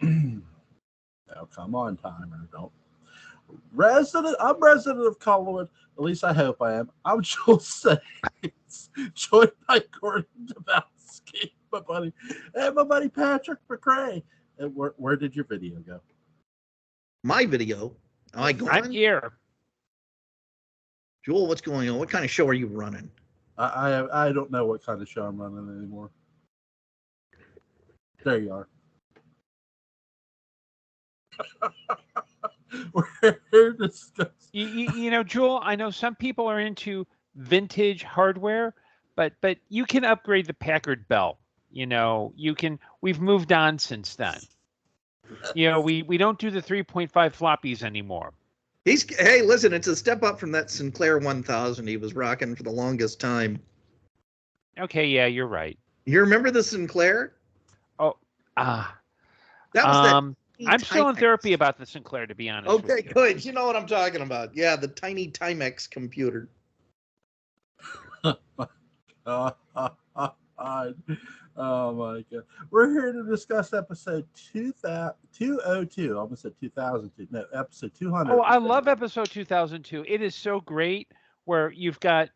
Now, come on, timer. Don't. I'm resident of Collinwood. At least I hope I am. I'm Joel Saints, joined by Gordon Dymowski, my buddy, and my buddy Patrick McCray. And where did your video go? My video? Am I going? I'm here. Joel, what's going on? What kind of show are you running? I don't know what kind of show I'm running anymore. There you are. We're discussing. You know, Joel, I know some people are into vintage hardware, but you can upgrade the Packard Bell. You know, we've moved on since then. You know, we don't do the 3.5 floppies anymore. Hey, listen, it's a step up from that Sinclair 1000 he was rocking for the longest time. Okay, yeah, you're right. You remember the Sinclair? Oh, that was I'm still in therapy about the Sinclair, to be honest. Okay, good. You know what I'm talking about. Yeah, the tiny Timex computer. Oh my god. We're here to discuss episode 202. I almost said 2002. No, episode 200. Oh, I love episode 2002. It is so great where you've got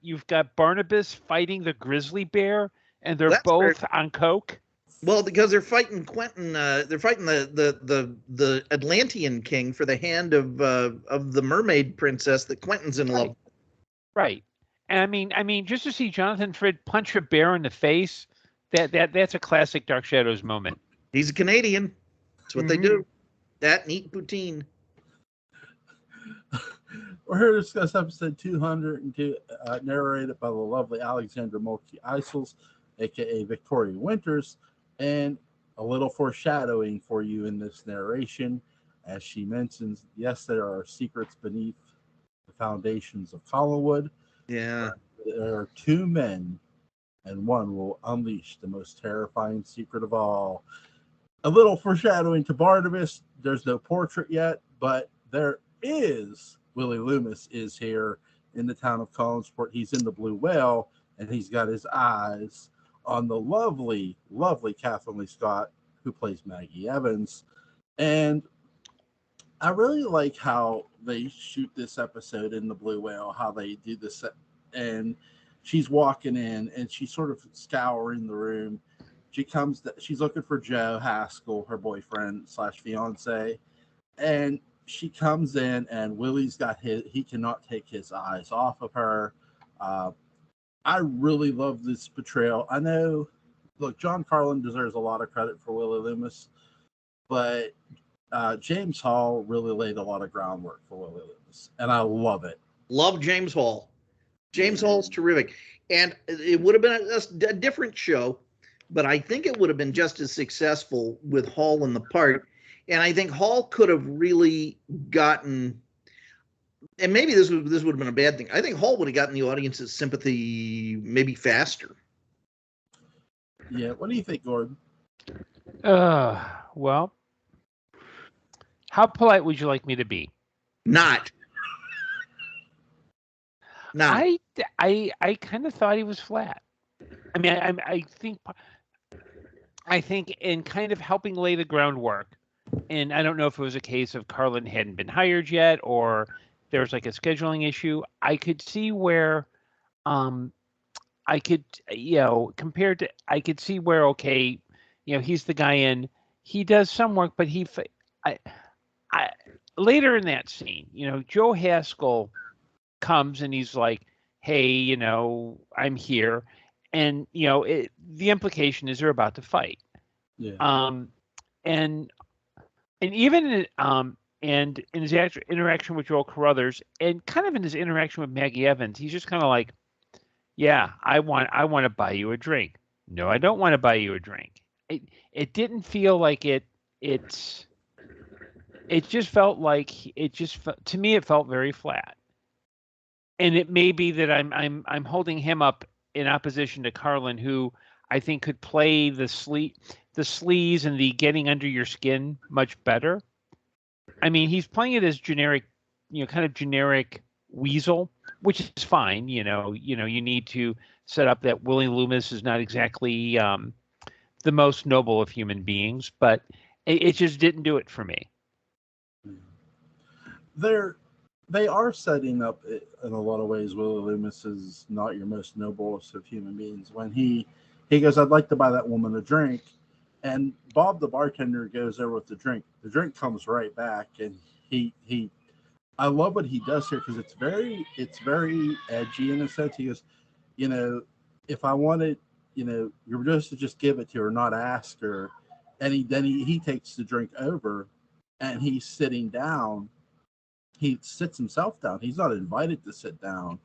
Barnabas fighting the grizzly bear and they're both on coke. Well, because they're fighting Quentin, they're fighting the Atlantean king for the hand of the mermaid princess that Quentin's in love with. Right. And I mean, just to see Jonathan Frid punch a bear in the face, that's a classic Dark Shadows moment. He's a Canadian. That's what they do. That and eat poutine. We're here to discuss episode 202, narrated by the lovely Alexandra Mulkey Isles, aka Victoria Winters, and a little foreshadowing for you in this narration, as she mentions, yes, there are secrets beneath the foundations of Collinwood. Yeah. There are two men, and one will unleash the most terrifying secret of all. A little foreshadowing to Barnabas. There's no portrait yet, but there is. Willie Loomis is here in the town of Collinsport. He's in the Blue Whale, and he's got his eyes on the lovely, lovely Kathleen Lee Scott, who plays Maggie Evans. And I really like how they shoot this episode in the Blue Whale, how they do this. And she's walking in, and she's sort of scouring the room. She's looking for Joe Haskell, her boyfriend / fiance. And she comes in, and Willie's he cannot take his eyes off of her. I really love this portrayal. I know, look, John Carlin deserves a lot of credit for Willie Loomis, but James Hall really laid a lot of groundwork for Willie Loomis, and I love it. Love James Hall. James Hall's terrific. And it would have been a different show, but I think it would have been just as successful with Hall in the part. And I think Hall could have really gotten, and maybe this would have been a bad thing, I think Hall would have gotten the audience's sympathy maybe faster. Yeah, what do you think, Gordon? Well, how polite would you like me to be? Not. I kind of thought he was flat. I mean, I think in kind of helping lay the groundwork, and I don't know if it was a case of Carlin hadn't been hired yet or there was like a scheduling issue. I could see where, I could see where, okay, he's the guy in, he does some work, but later in that scene, Joe Haskell comes and he's like, hey, I'm here. And, the implication is they're about to fight. Yeah. And even, and in his interaction with Joel Carruthers and kind of in his interaction with Maggie Evans, he's just kind of like, yeah, I want to buy you a drink. No, I don't want to buy you a drink. It didn't feel like it just felt like to me, it felt very flat. And it may be that I'm holding him up in opposition to Carlin, who I think could play the sleaze and the getting under your skin much better. I mean, he's playing it as generic, kind of generic weasel, which is fine. You need to set up that Willie Loomis is not exactly the most noble of human beings, but It just didn't do it for me. They are setting up in a lot of ways. Willie Loomis is not your most noblest of human beings. When he goes, I'd like to buy that woman a drink, and Bob the bartender goes there with the drink. The drink comes right back, and he I love what he does here because it's very edgy in a sense. He goes, if I wanted, you're supposed to just give it to her, not ask her. And he takes the drink over, and he's sitting down. He sits himself down. He's not invited to sit down.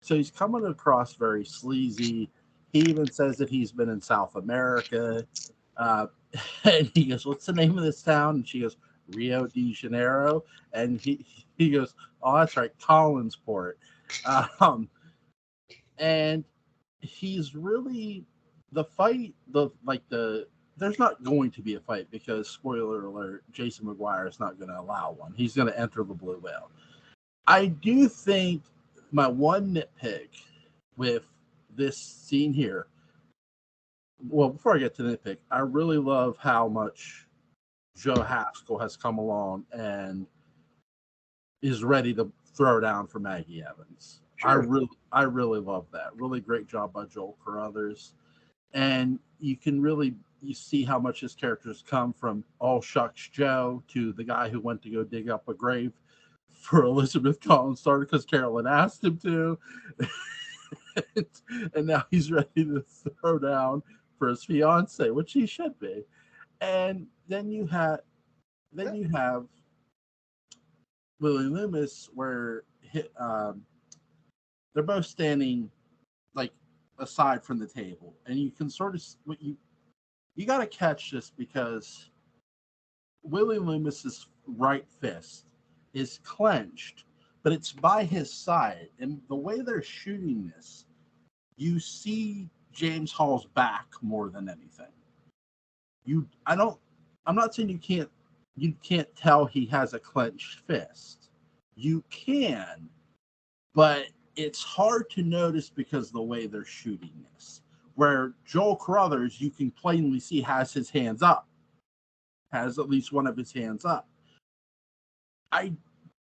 So he's coming across very sleazy. He even says that he's been in South America. And he goes, what's the name of this town? And she goes, Rio de Janeiro. And he goes, oh, that's right, Collinsport. And he's really, the fight, there's not going to be a fight because, spoiler alert, Jason McGuire is not going to allow one. He's going to enter the Blue Whale. I do think my one nitpick with this scene here, well, before I get to nitpick, I really love how much Joe Haskell has come along and is ready to throw down for Maggie Evans. Sure. I really love that. Really great job by Joel Carruthers. And you see how much his characters come from all shucks Joe to the guy who went to go dig up a grave for Elizabeth Collins started because Carolyn asked him to. And now he's ready to throw down for his fiance, which he should be. And then you have Willie Loomis, where they're both standing like aside from the table, and you can sort of you got to catch this because Willie Loomis's right fist is clenched, but it's by his side, and the way they're shooting this, you see James Hall's back more than anything. I'm not saying you can't tell he has a clenched fist. You can, but it's hard to notice because of the way they're shooting this. Where Joel Carruthers, you can plainly see, has his hands up. Has at least one of his hands up. I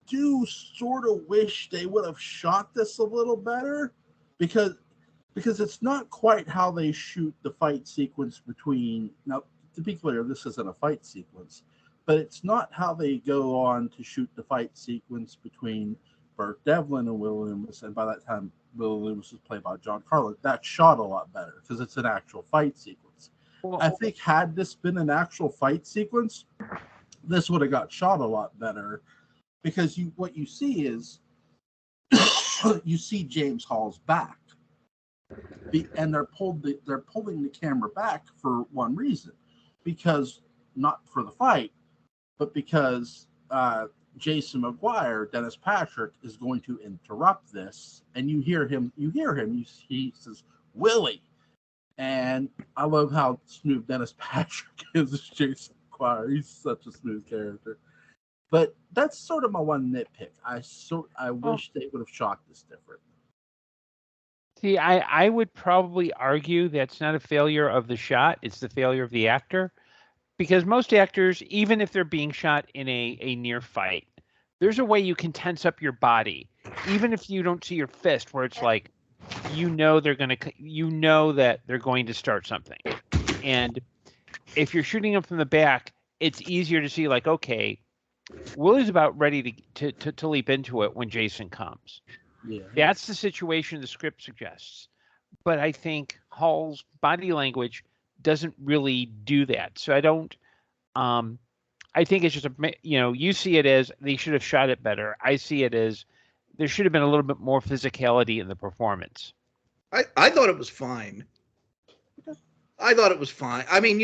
do sort of wish they would have shot this a little better because it's not quite how they shoot the fight sequence between, now to be clear, this isn't a fight sequence, but it's not how they go on to shoot the fight sequence between Burt Devlin and Willie Loomis, and by that time Willie Loomis was played by John Carlin. That shot a lot better because it's an actual fight sequence. Well, I think had this been an actual fight sequence, this would have got shot a lot better because what you see is you see James Hall's back, and they're pulling the camera back for one reason, because not for the fight, but because Jason McGuire, Dennis Patrick, is going to interrupt this, and you hear him. He says, Willie. And I love how smooth Dennis Patrick is as Jason McGuire. He's such a smooth character. But that's sort of my one nitpick. I wish they would have shot this different. See, I would probably argue that's not a failure of the shot. It's the failure of the actor. Because most actors, even if they're being shot in a near fight, there's a way you can tense up your body, even if you don't see your fist, where it's like, that they're going to start something. And if you're shooting them from the back, it's easier to see, like, okay, Willie's about ready to leap into it when Jason comes. Yeah. That's the situation the script suggests. But I think Hall's body language doesn't really do that. So I don't, I think it's just, you see it as they should have shot it better. I see it as there should have been a little bit more physicality in the performance. I thought it was fine. I thought it was fine. I mean,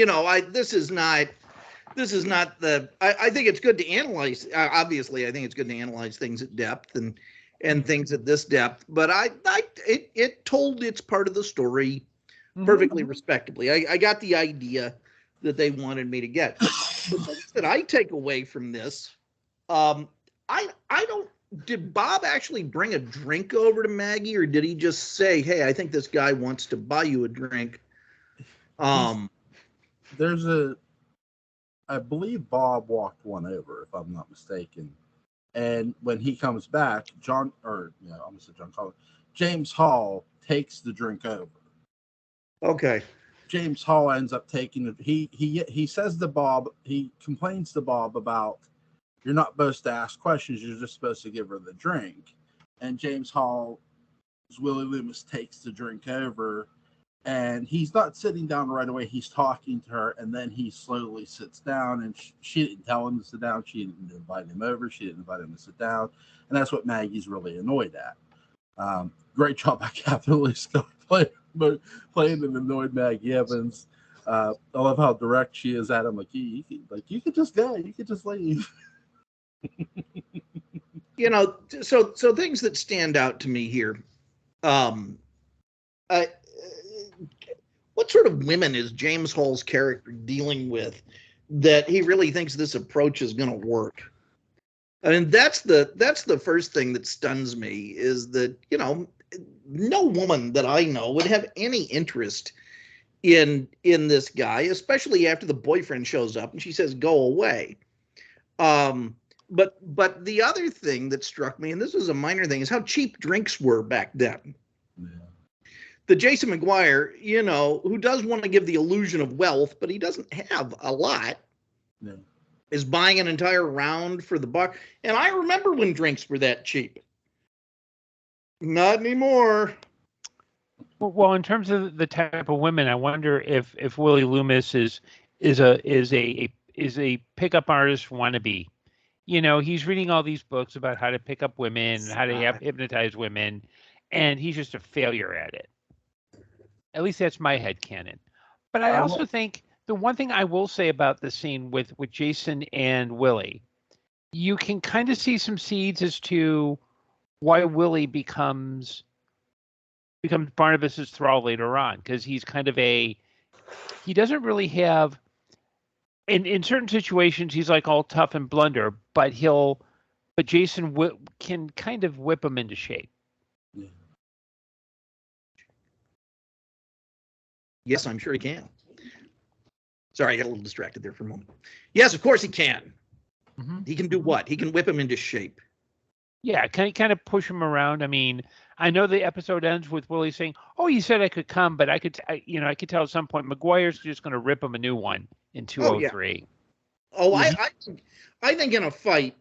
this is not I think it's good to analyze. Obviously, I think it's good to analyze things at depth and things at this depth, but it told its part of the story perfectly respectably. I got the idea that they wanted me to get. The things that I take away from this, did Bob actually bring a drink over to Maggie, or did he just say, hey, I think this guy wants to buy you a drink? There's a I believe Bob walked one over, if I'm not mistaken. And when he comes back, James Hall takes the drink over. Okay. James Hall ends up taking it. He says to Bob, he complains to Bob about, you're not supposed to ask questions, you're just supposed to give her the drink. And James Hall, Willie Loomis, takes the drink over, and he's not sitting down right away. He's talking to her, and then he slowly sits down, and she didn't tell him to sit down. She didn't invite him over. She didn't invite him to sit down. And that's what Maggie's really annoyed at. Great job by Catherine Lee Scott playing an annoyed Maggie Evans. I love how direct she is at him. Like, you could just go. You could just leave. So things that stand out to me here. What sort of women is James Hall's character dealing with that he really thinks this approach is going to work? I mean, that's the first thing that stuns me, is that, no woman that I know would have any interest in this guy, especially after the boyfriend shows up and she says, go away. But the other thing that struck me, and this was a minor thing, is how cheap drinks were back then. Yeah. The Jason McGuire, who does want to give the illusion of wealth, but he doesn't have a lot, is buying an entire round for the bar. And I remember when drinks were that cheap. Not anymore. Well, in terms of the type of women, I wonder if Willie Loomis is a pickup artist wannabe. He's reading all these books about how to pick up women, how to hypnotize women, and he's just a failure at it. At least that's my headcanon. But I also think the one thing I will say about the scene with Jason and Willie, you can kind of see some seeds as to why Willie becomes Barnabas's thrall later on, because he's kind of he doesn't really have, in certain situations he's like all tough and blunder, but Jason can kind of whip him into shape. Yeah. Yes, I'm sure he can. Sorry, I got a little distracted there for a moment. Yes, of course he can. Mm-hmm. He can do what? He can whip him into shape. Yeah, kind of push him around. I mean, I know the episode ends with Willie saying, "Oh, you said I could come, but I could tell at some point McGuire's just going to rip him a new one in 203." I think in a fight,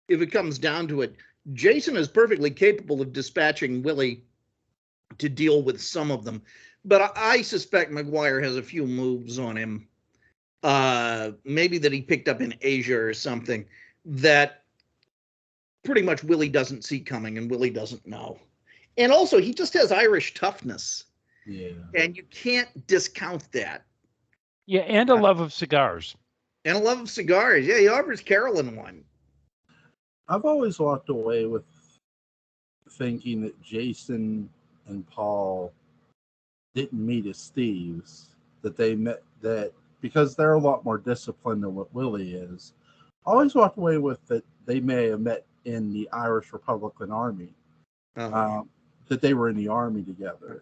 if it comes down to it, Jason is perfectly capable of dispatching Willie to deal with some of them. But I suspect McGuire has a few moves on him, maybe that he picked up in Asia or something, that pretty much Willie doesn't see coming and Willie doesn't know. And also, he just has Irish toughness. Yeah. And you can't discount that. Yeah, and a love of cigars. And a love of cigars. Yeah, he offers Carolyn one. I've always walked away with thinking that Jason and Paul didn't meet as thieves, that they met, that because they're a lot more disciplined than what Willie is. I always walked away with that they may have met in the Irish Republican Army, that they were in the army together.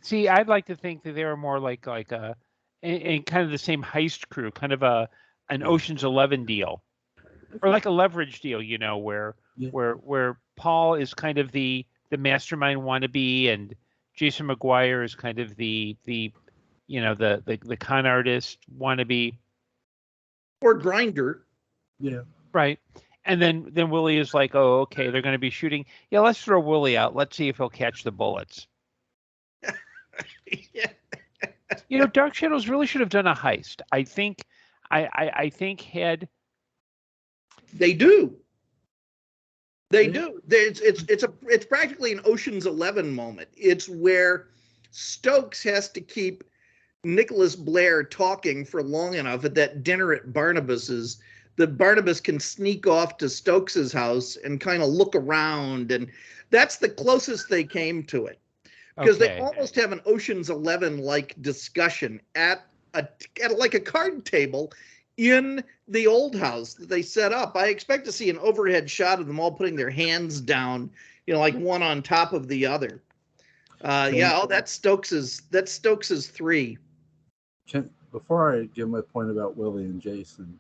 See, I'd like to think that they were more like in kind of the same heist crew, kind of an Ocean's 11 deal, or like a leverage deal, where Paul is kind of the mastermind wannabe, and Jason McGuire is kind of the con artist wannabe, or grinder. Yeah. Right. And then Willie is like, oh, okay, they're going to be shooting. Yeah, let's throw Willie out. Let's see if he'll catch the bullets. Yeah. Dark Shadows really should have done a heist. I think had. They do. They do. It's practically an Ocean's 11 moment. It's where Stokes has to keep Nicholas Blair talking for long enough at that dinner at Barnabas's, that Barnabas can sneak off to Stokes's house and kind of look around, and that's the closest they came to it, because they almost have an Ocean's 11 like discussion at like a card table in the old house that they set up. I expect to see an overhead shot of them all putting their hands down, like one on top of the other. That's Stokes's 3. before I give my point about Willie and Jason,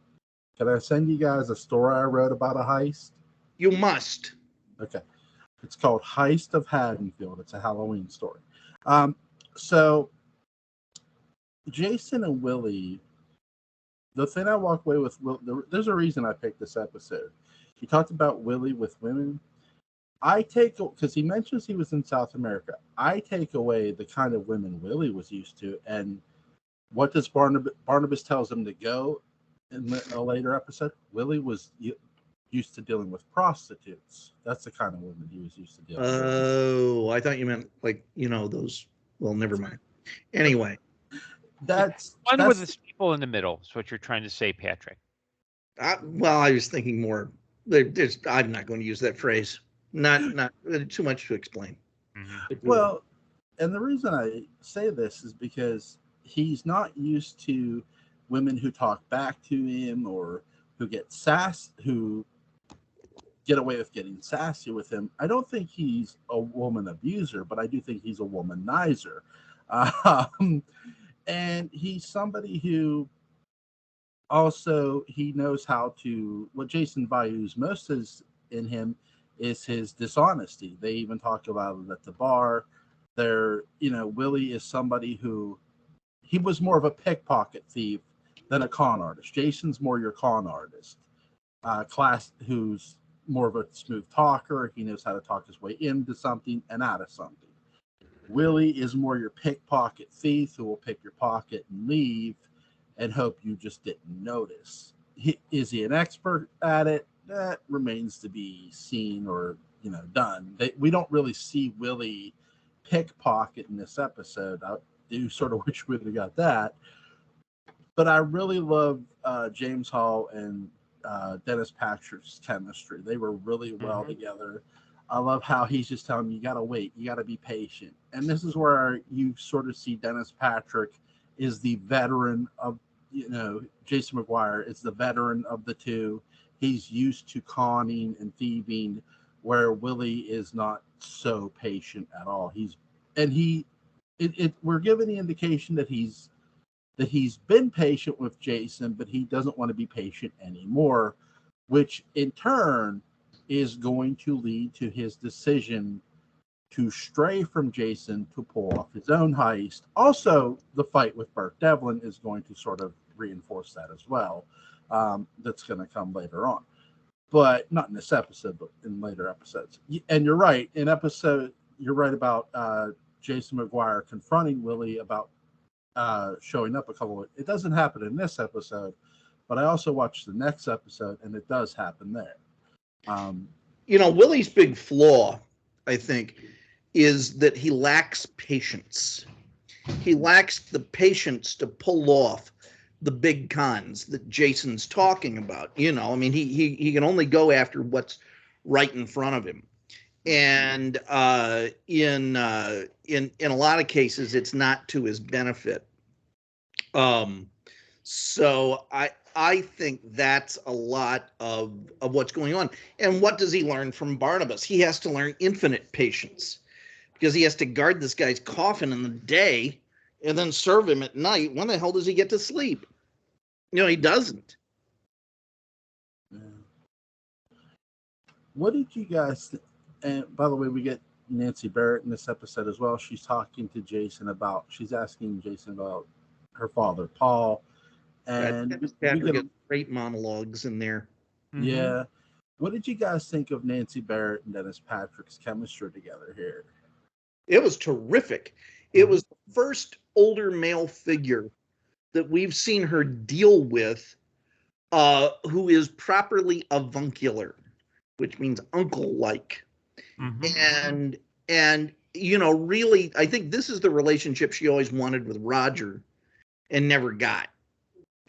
can I send you guys a story I wrote about a heist? You must. Okay. It's called Heist of Haddonfield. It's a Halloween story. So Jason and Willie, the thing I walk away with, there's a reason I picked this episode. He talked about Willie with women. Because he mentions he was in South America, I take away the kind of women Willie was used to. And what does Barnabas tells him to go in a later episode? Willie was used to dealing with prostitutes. That's the kind of women he was used to dealing with. Oh, I thought you meant like, those. Well, never mind. Anyway. That's with the people in the middle is what you're trying to say, Patrick. Well, I was thinking more. I'm not going to use that phrase. Not too much to explain. Mm-hmm. Well, and the reason I say this is because he's not used to women who talk back to him or who who get away with getting sassy with him. I don't think he's a woman abuser, but I do think he's a womanizer. And he's somebody who also, he knows how to, what Jason values most in him is his dishonesty. They even talk about it at the bar. Willie is somebody who, he was more of a pickpocket thief than a con artist. Jason's more your con artist. Who's more of a smooth talker. He knows how to talk his way into something and out of something. Willie is more your pickpocket thief who will pick your pocket and leave and hope you just didn't notice. Is he an expert at it? That remains to be seen or, done. We don't really see Willie pickpocket in this episode. I do sort of wish we would have got that. But I really love James Hall and Dennis Patrick's chemistry. They were really well together. I love how he's just telling me, you got to wait. You got to be patient. And this is where you sort of see Dennis Patrick is the veteran of, Jason McGuire is the veteran of the two. He's used to conning and thieving, where Willie is not so patient at all. We're given the indication that he's been patient with Jason, but he doesn't want to be patient anymore, which in turn is going to lead to his decision to stray from Jason to pull off his own heist. Also, the fight with Burt Devlin is going to sort of reinforce that as well. That's going to come later on. But not in this episode, but in later episodes. And you're right. You're right about Jason McGuire confronting Willie about showing up it doesn't happen in this episode, but I also watched the next episode and it does happen there. Willie's big flaw, I think, is that he lacks patience. He lacks the patience to pull off the big cons that Jason's talking about. He can only go after what's right in front of him. And in a lot of cases, it's not to his benefit. So I think that's a lot of what's going on. And what does he learn from Barnabas? He has to learn infinite patience because he has to guard this guy's coffin in the day and then serve him at night. When the hell does he get to sleep? He doesn't. What did you guys and by the way, we get Nancy Barrett in this episode as well. She's asking Jason about her father, Paul. And we get great monologues in there. Yeah. Mm-hmm. What did you guys think of Nancy Barrett and Dennis Patrick's chemistry together here? It was terrific. It was the first older male figure that we've seen her deal with who is properly avuncular, which means uncle-like. Mm-hmm. And really, I think this is the relationship she always wanted with Roger and never got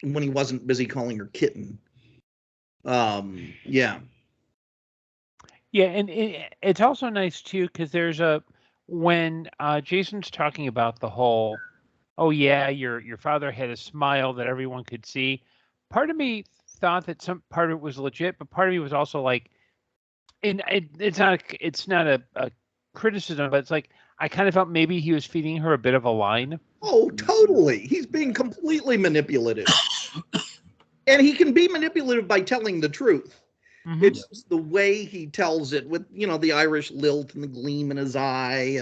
when he wasn't busy calling her kitten. Yeah, and it's also nice too because there's when Jason's talking about the whole, oh yeah, your father had a smile that everyone could see. Part of me thought that some part of it was legit, but part of me was also like, and it's not a criticism, but it's like I kind of felt maybe he was feeding her a bit of a line. Oh, totally. He's being completely manipulative. And he can be manipulative by telling the truth. Mm-hmm. It's just the way he tells it with, the Irish lilt and the gleam in his eye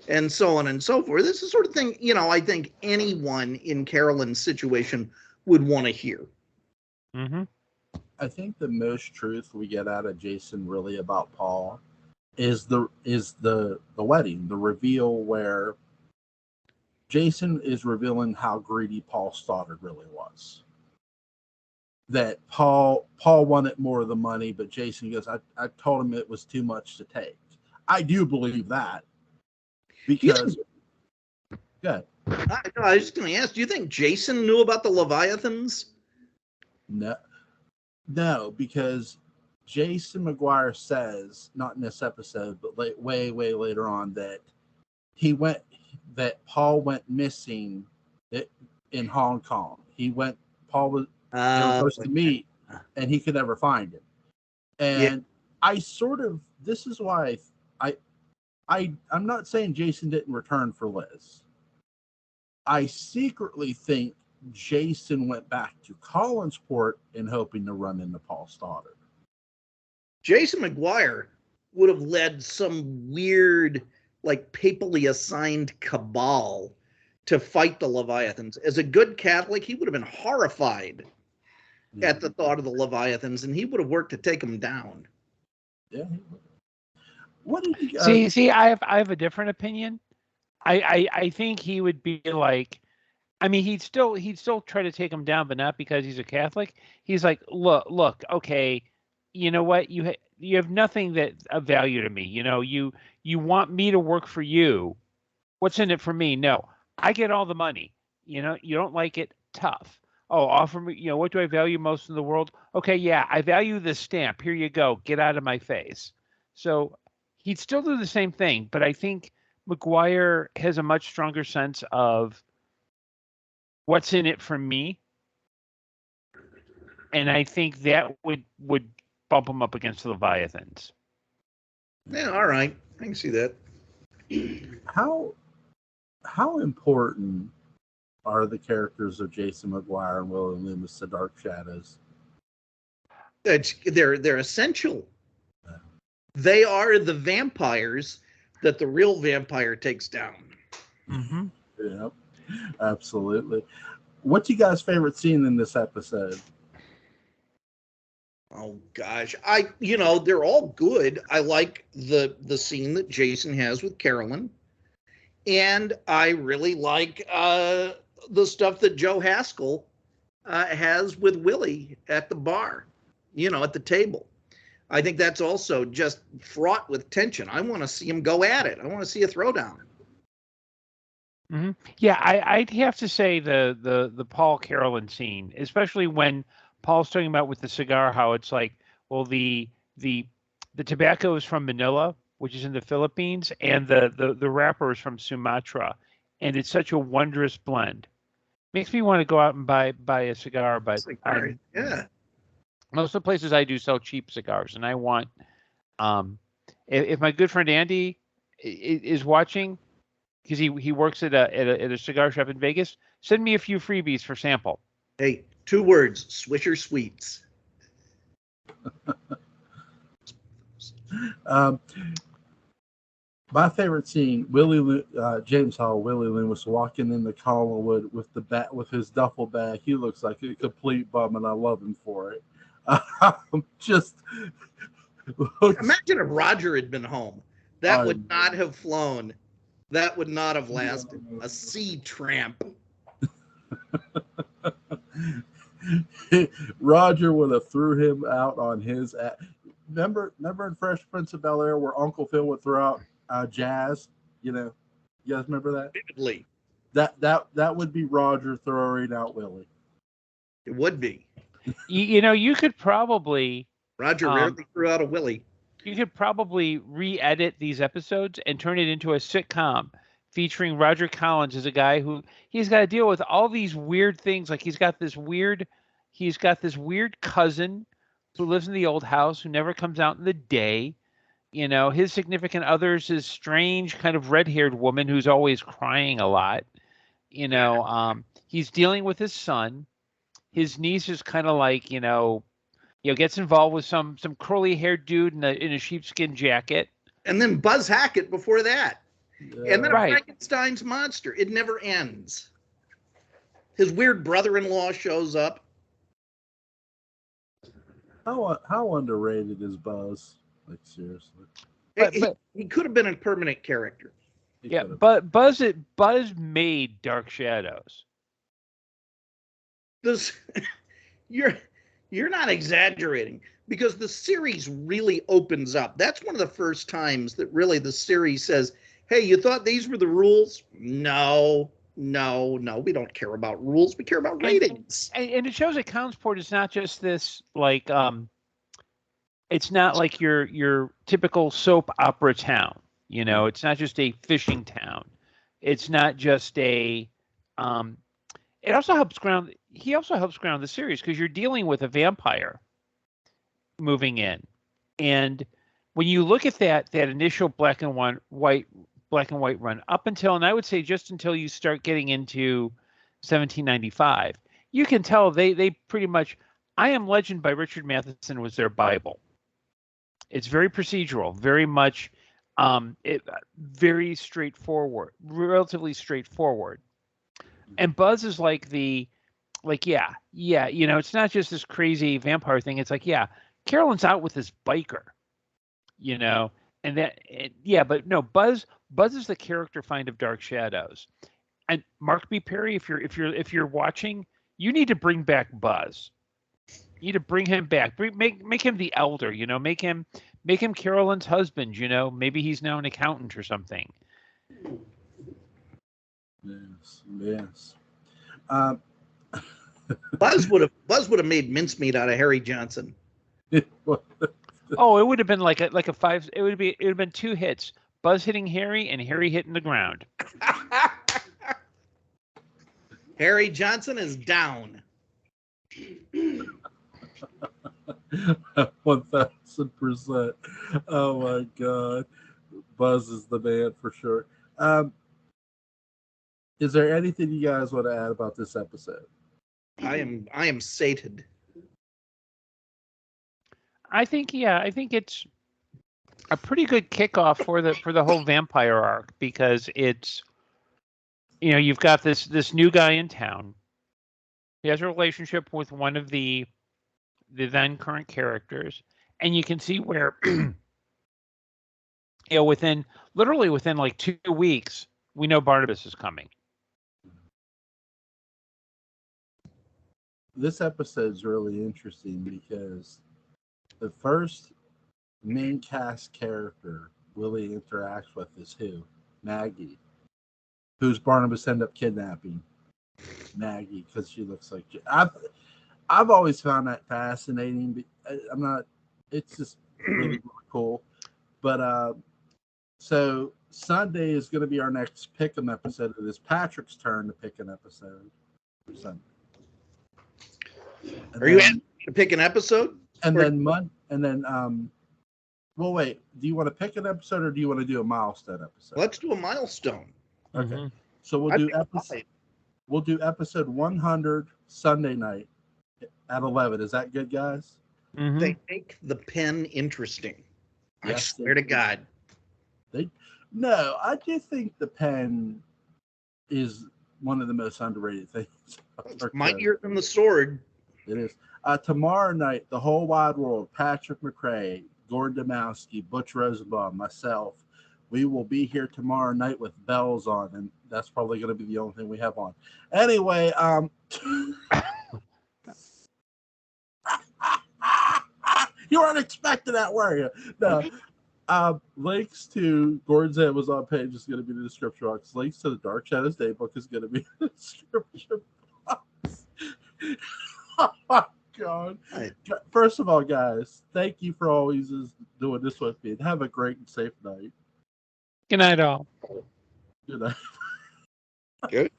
and so on and so forth. This is the sort of thing, I think anyone in Carolyn's situation would want to hear. Mm-hmm. I think the most truth we get out of Jason really about Paul is the wedding, the reveal where Jason is revealing how greedy Paul Stoddard really was. That Paul wanted more of the money, but Jason goes, I told him it was too much to take. I do believe that. Because good. I was just going to ask, do you think Jason knew about the Leviathans? No, because Jason McGuire says, not in this episode, but way later on, that Paul went missing in Hong Kong. Paul was supposed to meet, and he could never find him. And this is why I'm not saying Jason didn't return for Liz. I secretly think Jason went back to Collinsport in hoping to run into Paul Stoddard. Jason McGuire would have led some weird, like papally assigned cabal to fight the Leviathans. As a good Catholic, he would have been horrified at the thought of the Leviathans, and he would have worked to take them down. Yeah. What did you see? I have a different opinion. I think he would be like, I mean, he'd still try to take him down, but not because he's a Catholic. He's like, look, okay, you know what? You have nothing that of value to me. You want me to work for you. What's in it for me? No, I get all the money. You don't like it? Tough. Oh, offer me, what do I value most in the world? Okay, yeah, I value this stamp. Here you go. Get out of my face. So he'd still do the same thing, but I think McGuire has a much stronger sense of what's in it for me. And I think that would bump him up against the Leviathans. Yeah, all right. I can see that. How important are the characters of Jason McGuire and Willie Loomis, the Dark Shadows? They're essential. They are the vampires that the real vampire takes down. Mm-hmm. Yep, absolutely. What's you guys' favorite scene in this episode? Oh gosh, they're all good. I like the scene that Jason has with Carolyn, and I really like the stuff that Joe Haskell has with Willie at the bar, at the table. I think that's also just fraught with tension. I want to see him go at it. I want to see a throwdown. Mm-hmm. Yeah, I'd have to say the Paul Carolyn scene, especially when Paul's talking about with the cigar, how it's like, well, the tobacco is from Manila, which is in the Philippines, and the wrapper is from Sumatra, and it's such a wondrous blend. Makes me want to go out and buy a cigar, but yeah. Most of the places I do sell cheap cigars, and I want, if my good friend Andy is watching, because he works at a cigar shop in Vegas, send me a few freebies for sample. Hey, 2 words: Swisher Sweets. My favorite scene: James Hall, Willie Loomis walking in the Collinwood with his duffel bag. He looks like a complete bum, and I love him for it. Just imagine if Roger had been home. That would not have flown. That would not have lasted. A sea tramp. Roger would have threw him out on his. Remember in Fresh Prince of Bel-Air where Uncle Phil would throw out Jazz? You guys remember that? Vividly. That would be Roger throwing out Willie. It would be. You could probably. Roger rarely threw out a Willie. You could probably re-edit these episodes and turn it into a sitcom featuring Roger Collins as a guy who he's got to deal with all these weird things. Like he's got this weird cousin who lives in the old house who never comes out in the day. His significant other's this strange kind of red-haired woman who's always crying a lot. He's dealing with his son. His niece is kind of like, gets involved with some curly-haired dude in a sheepskin jacket. And then Buzz Hackett before that. Yeah. And then Right. Frankenstein's monster. It never ends. His weird brother-in-law shows up. How underrated is Buzz? Like, seriously. He could have been a permanent character. But Buzz made Dark Shadows. You're not exaggerating, because the series really opens up. That's one of the first times that really the series says, hey, you thought these were the rules? No, we don't care about rules. We care about ratings. And it shows that Countsport is not just this, like, it's not like your typical soap opera town. It's not just a fishing town. It's not just a it also helps ground. He also helps ground the series, because you're dealing with a vampire moving in, and when you look at that initial black and white run up until, and I would say just until you start getting into 1795, you can tell they pretty much. I Am Legend by Richard Matheson was their Bible. It's very procedural, very much, very straightforward, relatively straightforward. And Buzz is like it's not just this crazy vampire thing. It's like, Carolyn's out with this biker, and but no, Buzz is the character find of Dark Shadows. And Mark B. Perry, if you're watching, you need to bring back Buzz. You need to bring him back. Make him the elder, make him Carolyn's husband, maybe he's now an accountant or something. Yes. Buzz would have made mincemeat out of Harry Johnson. Oh, it would have been like a five. It would have been two hits: Buzz hitting Harry and Harry hitting the ground. Harry Johnson is down. 1000%. Oh my God, Buzz is the man for sure. Is there anything you guys want to add about this episode? I am sated. I think it's a pretty good kickoff for the whole vampire arc, because it's, you've got this new guy in town. He has a relationship with one of the then current characters, and you can see where within like 2 weeks, we know Barnabas is coming. This episode is really interesting because the first main cast character Willie interacts with is who? Maggie, who's Barnabas end up kidnapping. Maggie, because she looks like I've always found that fascinating. It's just really, really cool. But so Sunday is going to be our next pick'em episode. It is Patrick's turn to pick an episode for Sunday. Are you asking me to pick an episode? And then well, wait. Do you want to pick an episode, or do you want to do a milestone episode? Let's do a milestone. Okay. Mm-hmm. So we'll do episode 100 Sunday night at 11. Is that good, guys? Mm-hmm. They make the pen interesting. Yes, I swear to God. No, I do think the pen is one of the most underrated things. It's mightier than the sword. It is. Tomorrow night, the whole wide world, Patrick McCray, Gordon Dymowski, Butch Rosenbaum, myself, we will be here tomorrow night with bells on, and that's probably going to be the only thing we have on. Anyway, you weren't expecting that, were you? No. Links to Gordon's Amazon page is going to be in the description box. Links to the Dark Shadows Daybook is going to be in the description box. Oh my God. First of all, guys, thank you for always doing this with me, and have a great and safe night. Good night, all. Good night. Good.